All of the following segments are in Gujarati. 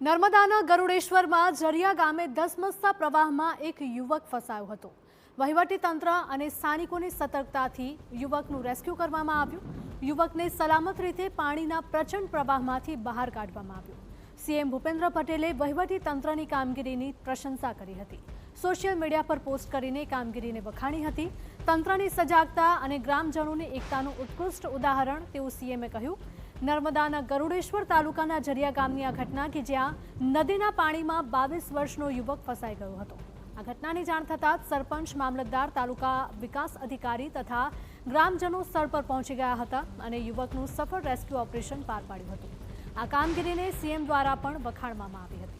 નર્મદાના ગરુડેશ્વરમાં જરિયા ગામે ધસમસતા પ્રવાહમાં એક યુવક ફસાયો હતો। વહીવટીતંત્ર અને સ્થાનિકોની સતર્કતાથી યુવકનું રેસ્ક્યુ કરવામાં આવ્યું। યુવકને સલામત રીતે પાણીના પ્રચંડ પ્રવાહમાંથી બહાર કાઢવામાં આવ્યો। સીએમ ભૂપેન્દ્ર પટેલે વહીવટીતંત્રની કામગીરીની પ્રશંસા કરી હતી। સોશિયલ મીડિયા પર પોસ્ટ કરીને કામગીરીને વખાણી હતી। તંત્રની સજાગતા અને ગ્રામજનોની એકતાનું ઉત્કૃષ્ટ ઉદાહરણ તેવું સીએમએ કહ્યું। નર્મદાના ગરુડેશ્વર તાલુકાના જરિયા ગામની આ ઘટના કે જ્યાં નદીના પાણીમાં 22 વર્ષનો યુવક ફસાઈ ગયો હતો। આ ઘટનાની જાણ થતાં જ સરપંચ, મામલતદાર, તાલુકા વિકાસ અધિકારી તથા ગ્રામજનો સ્થળ પર પહોંચી ગયા હતા અને યુવકનું સફળ રેસ્ક્યુ ઓપરેશન પાર પાડ્યું હતું। આ કામગીરીને સીએમ દ્વારા પણ વખાણવામાં આવી હતી।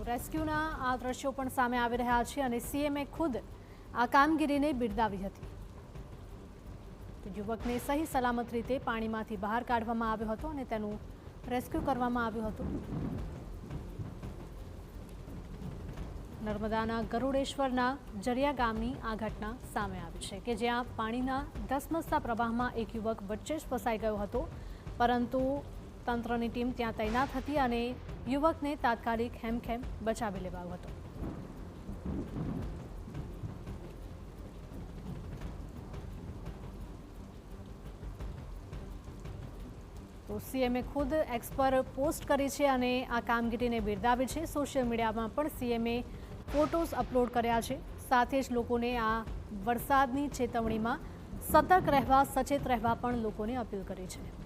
રેસ્ક્યુના આ દ્રશ્યો પણ સામે આવી રહ્યા છે અને સીએમએ ખુદ આ કામગીરીને બિરદાવી હતી। યુવકને સહી સલામત રીતે પાણીમાંથી બહાર કાઢવામાં આવ્યો હતો અને તેનું રેસ્ક્યુ કરવામાં આવ્યું હતું। નર્મદાના ગરુડેશ્વરના જરિયા ગામની આ ઘટના સામે આવી છે કે જ્યાં પાણીના ધસમસતા પ્રવાહમાં એક યુવક વચ્ચે જ ફસાઈ ગયો હતો, પરંતુ તંત્રની ટીમ ત્યાં તૈનાત હતી અને યુવકને તાત્કાલિક હેમખેમ બચાવી લેવાયો હતો। તો સીએમએ ખુદ એક્સ પર પોસ્ટ કરી છે અને આ કામગીરીને બિરદાવી છે। સોશિયલ મીડિયામાં પણ સીએમએ ફોટોઝ અપલોડ કર્યા છે। સાથે જ લોકોને આ વરસાદની ચેતવણીમાં સતર્ક રહેવા, સચેત રહેવા પણ લોકોને અપીલ કરી છે।